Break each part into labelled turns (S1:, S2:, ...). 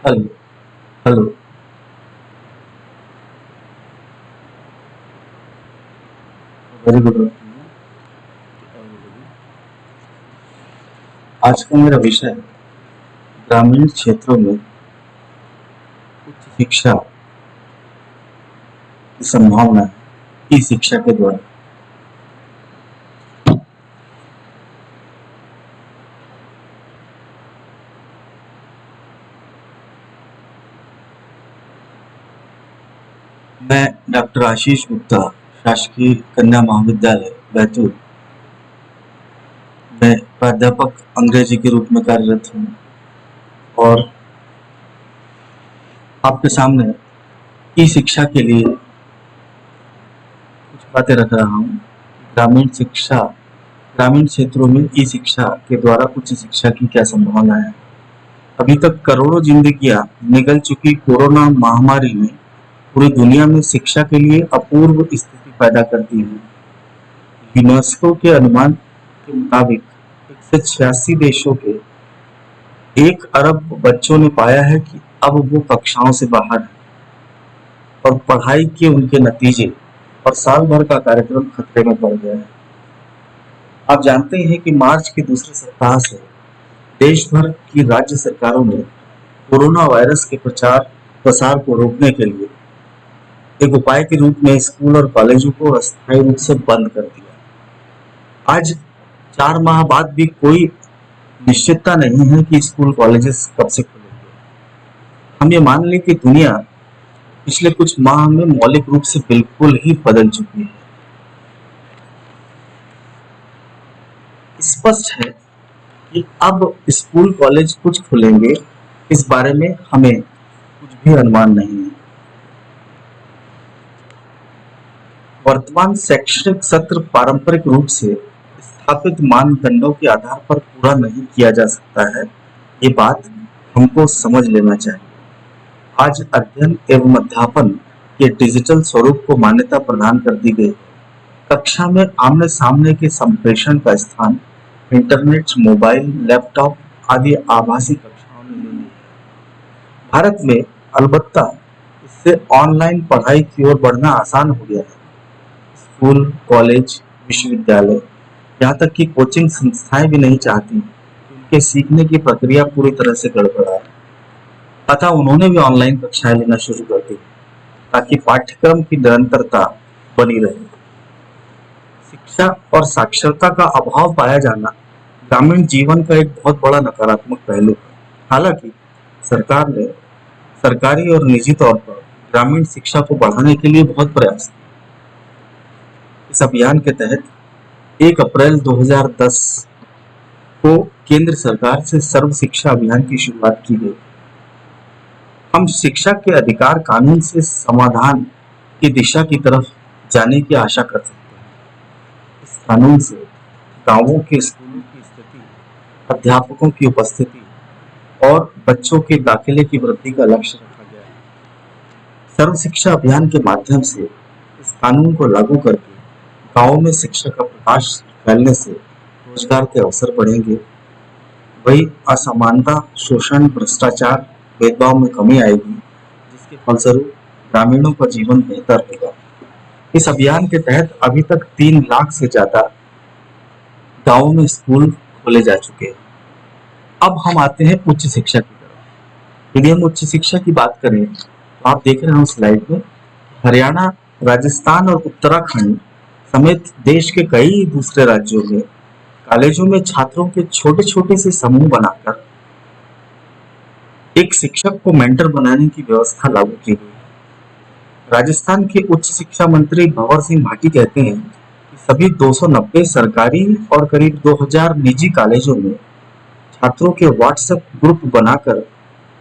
S1: Hello. Hello. Very good afternoon to everybody. आज का मेरा विषय है ग्रामीण क्षेत्रों में उच्च शिक्षा की संभावना है ई शिक्षा के द्वारा। मैं डॉक्टर आशीष गुप्ता, शासकीय कन्या महाविद्यालय बैतूल में प्राध्यापक अंग्रेजी के रूप में कार्यरत हूँ और आपके सामने ई शिक्षा के लिए कुछ बातें रख रहा हूँ। ग्रामीण क्षेत्रों में ई शिक्षा के द्वारा उच्च शिक्षा की क्या संभावना है। अभी तक करोड़ों जिंदगियां निगल चुकी कोरोना महामारी ने पूरी दुनिया में शिक्षा के लिए अपूर्व स्थिति पैदा कर दी है। यूनेस्को के अनुमान के मुताबिक 186 देशों के 1 अरब बच्चों ने पाया है कि अब वो कक्षाओं से बाहर है और पढ़ाई के उनके नतीजे और साल भर का कार्यक्रम खतरे में पड़ गया है। आप जानते हैं कि मार्च के दूसरे सप्ताह से देश भर की राज्य सरकारों ने कोरोना वायरस के प्रसार को रोकने के लिए एक उपाय के रूप में स्कूल और कॉलेजों को अस्थायी रूप से बंद कर दिया। आज 4 माह बाद भी कोई निश्चितता नहीं है कि स्कूल कॉलेजेस कब से खुलेंगे। हम ये मान लें कि दुनिया पिछले कुछ माह में मौलिक रूप से बिल्कुल ही बदल चुकी है। स्पष्ट है कि अब स्कूल कॉलेज कुछ खुलेंगे, इस बारे में हमें कुछ भी अनुमान नहीं है। वर्तमान शैक्षणिक सत्र पारंपरिक रूप से स्थापित मानदंडों के आधार पर पूरा नहीं किया जा सकता है। ये बात हमको समझ लेना चाहिए। आज अध्ययन एवं अध्यापन के डिजिटल स्वरूप को मान्यता प्रदान कर दी गई। कक्षा में आमने सामने के संप्रेषण का स्थान इंटरनेट, मोबाइल, लैपटॉप आदि आभासी कक्षाओं ने ले लिया। भारत में अलबत्ता इससे ऑनलाइन पढ़ाई की ओर बढ़ना आसान हो गया है। स्कूल, कॉलेज, विश्वविद्यालय, यहाँ तक कि कोचिंग संस्थाएं भी नहीं चाहती कि उनके सीखने की प्रक्रिया पूरी तरह से गड़बड़ाए। अतः उन्होंने भी ऑनलाइन कक्षाएं लेना शुरू कर दी ताकि पाठ्यक्रम की निरंतरता बनी रहे। शिक्षा और साक्षरता का अभाव पाया जाना ग्रामीण जीवन का एक बहुत बड़ा नकारात्मक पहलू है। हालांकि सरकार ने सरकारी और निजी तौर पर ग्रामीण शिक्षा को बढ़ाने के लिए बहुत प्रयास किए। इस अभियान के तहत 1 अप्रैल 2010 को केंद्र सरकार से सर्व शिक्षा अभियान की शुरुआत की गई। हम शिक्षा के अधिकार कानून से समाधान की दिशा की तरफ जाने की आशा कर सकते हैं। इस कानून से गांवों के स्कूलों की स्थिति, अध्यापकों की उपस्थिति और बच्चों के दाखिले की वृद्धि का लक्ष्य रखा गया है। सर्व शिक्षा अभियान के माध्यम से इस कानून को लागू करके गांवों में शिक्षा का प्रकाश फैलने से रोजगार के अवसर बढ़ेंगे। वही असमानता, शोषण, भ्रष्टाचार, भेदभाव में कमी आएगी, जिसके फलस्वरूप ग्रामीणों का जीवन बेहतर होगा। इस अभियान के तहत अभी तक 3 लाख से ज्यादा गांवों में स्कूल खोले जा चुके हैं। अब हम आते हैं उच्च शिक्षा की तरफ। यदि हम उच्च शिक्षा की बात करें तो आप देख रहे हैं स्लाइड में हरियाणा, राजस्थान और उत्तराखंड समेत देश के कई दूसरे राज्यों में कॉलेजों में छात्रों के छोटे छोटे से समूह बनाकर एक शिक्षक को मेंटर बनाने की व्यवस्था लागू की गई है। राजस्थान के उच्च शिक्षा मंत्री भंवर सिंह भाटी कहते हैं कि सभी 290 सरकारी और करीब 2000 निजी कॉलेजों में छात्रों के व्हाट्सएप ग्रुप बनाकर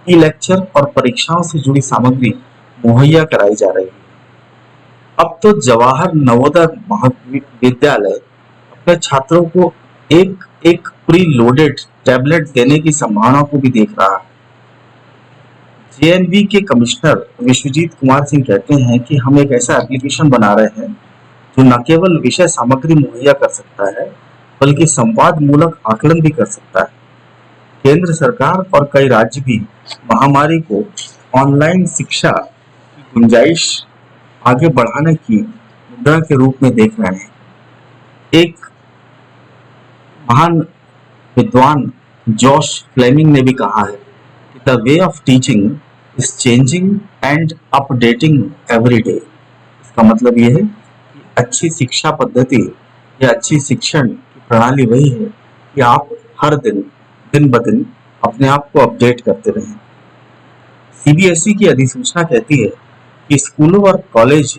S1: ई लेक्चर और परीक्षाओं से जुड़ी सामग्री मुहैया कराई जा रही है। अब तो जवाहर नवोदय महाविद्यालय अपने छात्रों को एक एक प्री लोडेड टैबलेट देने की संभावना को भी देख रहा है। जेएनवी के कमिश्नर विश्वजीत कुमार सिंह कहते हैं कि हम एक ऐसा एप्लीकेशन बना रहे हैं जो न केवल विषय सामग्री मुहैया कर सकता है बल्कि संवाद मूलक आकलन भी कर सकता है। केंद्र सरकार और कई राज्य भी महामारी को ऑनलाइन शिक्षा की गुंजाइश आगे बढ़ाने की मुद्रा के रूप में देख रहे हैं। एक महान विद्वान जॉश फ्लेमिंग ने भी कहा है कि the way of teaching is changing and updating every day. इसका मतलब ये है कि अच्छी शिक्षा पद्धति या अच्छी शिक्षण की प्रणाली वही है कि आप हर दिन दिन ब दिन अपने आप को अपडेट करते रहें। सीबीएसई की अधिसूचना कहती है कि स्कूलों और कॉलेज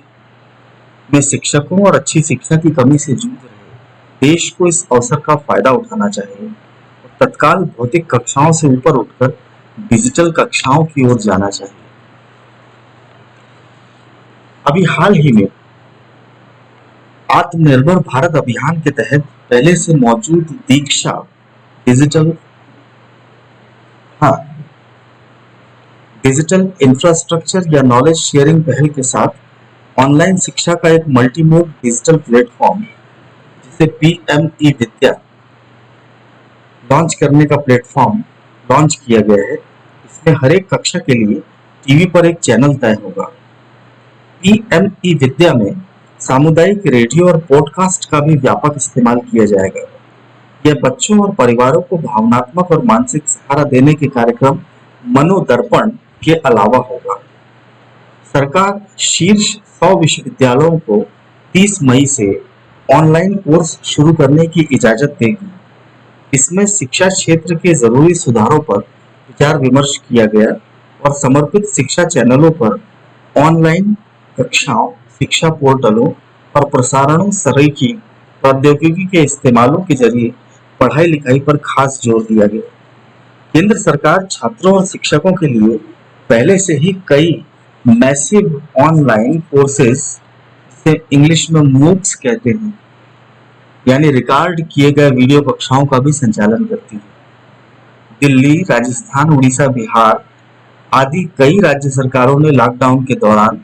S1: में शिक्षकों और अच्छी शिक्षा की कमी से जूझ रहे देश को इस अवसर का फायदा उठाना चाहिए और तत्काल भौतिक कक्षाओं से ऊपर उठकर डिजिटल कक्षाओं की ओर जाना चाहिए। अभी हाल ही में आत्मनिर्भर भारत अभियान के तहत पहले से मौजूद दीक्षा डिजिटल हाँ डिजिटल इंफ्रास्ट्रक्चर या नॉलेज शेयरिंग पहल के साथ ऑनलाइन शिक्षा का एक मल्टी मोड डिजिटल प्लेटफॉर्म जिसे पीएमई विद्या लॉन्च करने का प्लेटफॉर्म लॉन्च किया गया है। इसमें हर एक कक्षा के लिए टीवी पर एक चैनल तय होगा। पीएमई विद्या में सामुदायिक रेडियो और पॉडकास्ट का भी व्यापक इस्तेमाल किया जाएगा। यह बच्चों और परिवारों को भावनात्मक और मानसिक सहारा देने के कार्यक्रम मनोदर्पण के अलावा होगा। सरकार शीर्ष 100 विश्वविद्यालयों को 30 मई से ऑनलाइन कोर्स शुरू करने की इजाजत देगी। इसमें शिक्षा क्षेत्र के जरूरी सुधारों पर विचार विमर्श किया गया और समर्पित शिक्षा चैनलों पर ऑनलाइन कक्षाओं, शिक्षा पोर्टलों और प्रसारणों सरीखी प्रौद्योगिकी के इस्तेमालों के जरिए पढ़ाई लिखाई पर खास जोर दिया गया। केंद्र सरकार छात्रों और शिक्षकों के लिए पहले से ही कई मैसिव ऑनलाइन कोर्सेज, जिसे इंग्लिश में मूक्स कहते हैं, यानी रिकॉर्ड किए गए वीडियो कक्षाओं का भी संचालन करती है। दिल्ली, राजस्थान, उड़ीसा, बिहार आदि कई राज्य सरकारों ने लॉकडाउन के दौरान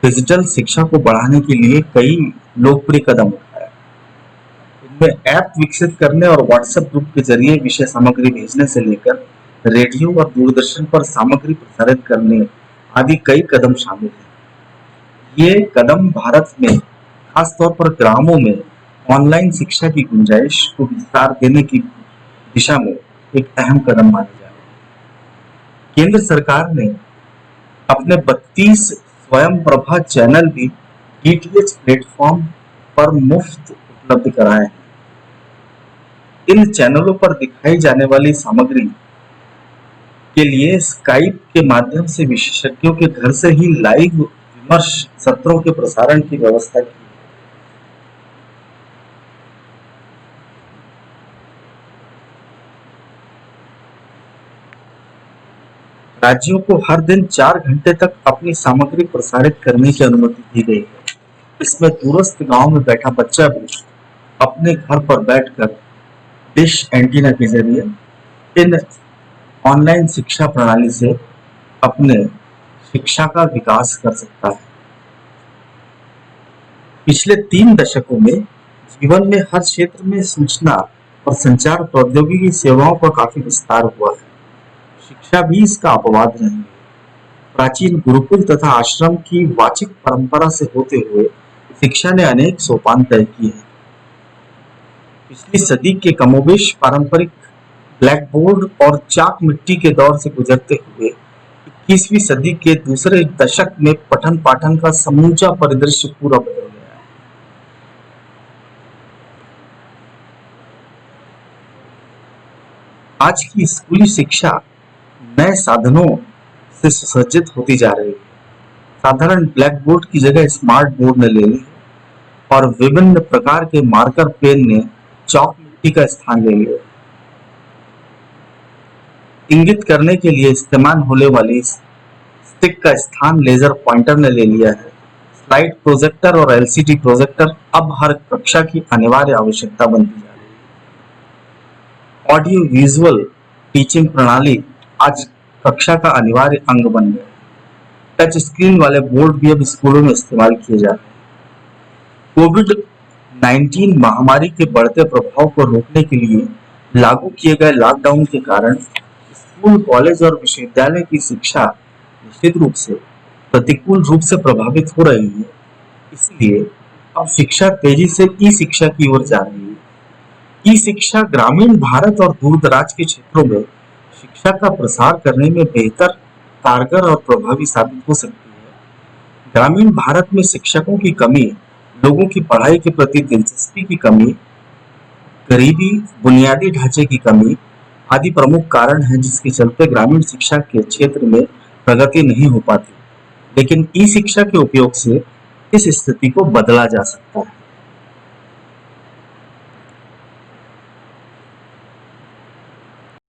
S1: डिजिटल शिक्षा को बढ़ाने के लिए कई लोकप्रिय कदम उठाए। इनमें ऐप विकसित करने और व्हाट्सएप ग्रुप के जरिए विषय सामग्री भेजने से लेकर रेडियो और दूरदर्शन पर सामग्री प्रसारित करने आदि कई कदम शामिल हैं। ये कदम भारत में खासतौर पर ग्रामों में ऑनलाइन शिक्षा की गुंजाइश को विस्तार देने की दिशा में एक अहम कदम माने जा रहे हैं। केंद्र सरकार ने अपने 32 स्वयं प्रभा चैनल भी डीटीएच प्लेटफॉर्म पर मुफ्त उपलब्ध कराए हैं। इन चैनलों पर दिखाई जाने वाली सामग्री के लिए स्काइप के माध्यम से विशेषज्ञों के घर से ही लाइव विमर्श सत्रों के प्रसारण की व्यवस्था की। राज्यों को हर दिन 4 घंटे तक अपनी सामग्री प्रसारित करने की अनुमति दी गई है। इसमें दूरस्थ गांव में बैठा बच्चा भी अपने घर पर बैठकर डिश एंटीना के जरिए इन ऑनलाइन शिक्षा प्रणाली से अपने शिक्षा का विकास कर सकता है। पिछले 3 दशकों में जीवन में हर क्षेत्र में सूचना और संचार प्रौद्योगिकी सेवाओं का काफी विस्तार हुआ है। शिक्षा भी इसका अपवाद नहीं है। प्राचीन गुरुकुल तथा आश्रम की वाचिक परंपरा से होते हुए शिक्षा ने अनेक सोपान तय किए हैं। पिछली सदी के कमोबेश पारंपरिक ब्लैक बोर्ड और चाक मिट्टी के दौर से गुजरते हुए 21वीं सदी के दूसरे दशक में पठन पाठन का समूचा परिदृश्य पूरा बदल गया है। आज की स्कूली शिक्षा नए साधनों से सुसज्जित होती जा रही है। साधारण ब्लैक बोर्ड की जगह स्मार्ट बोर्ड ने ले ली है और विभिन्न प्रकार के मार्कर पेन ने चॉक मिट्टी का स्थान ले लिया। इंगित करने के लिए इस्तेमाल होने वाली स्टिक का स्थान लेजर पॉइंटर ने ले लिया है। स्लाइड प्रोजेक्टर और एलसीडी प्रोजेक्टर अब हर कक्षा की अनिवार्य आवश्यकता बनती जा रही है। ऑडियो विजुअल टीचिंग प्रणाली आज कक्षा का अनिवार्य अंग बन गया। टच स्क्रीन वाले बोर्ड भी अब स्कूलों में इस्तेमाल किए जा रहे हैं। कोविड-19 महामारी के बढ़ते प्रभाव को रोकने के लिए लागू किए गए लॉकडाउन के कारण स्कूल, कॉलेज और विश्वविद्यालय की शिक्षा निश्चित रूप से प्रतिकूल रूप से प्रभावित हो रही है। इसलिए अब शिक्षा तेजी से ई शिक्षा की ओर जा रही है। ई शिक्षा ग्रामीण भारत और दूर दराज के क्षेत्रों में शिक्षा का प्रसार करने में बेहतर, कारगर और प्रभावी साबित हो सकती है। ग्रामीण भारत में शिक्षकों की कमी, लोगों की पढ़ाई के प्रति दिलचस्पी की कमी, गरीबी, बुनियादी ढांचे की कमी आदि प्रमुख कारण हैं जिसके चलते ग्रामीण शिक्षा के क्षेत्र में प्रगति नहीं हो पाती। लेकिन ई शिक्षा के उपयोग से इस स्थिति को बदला जा सकता है।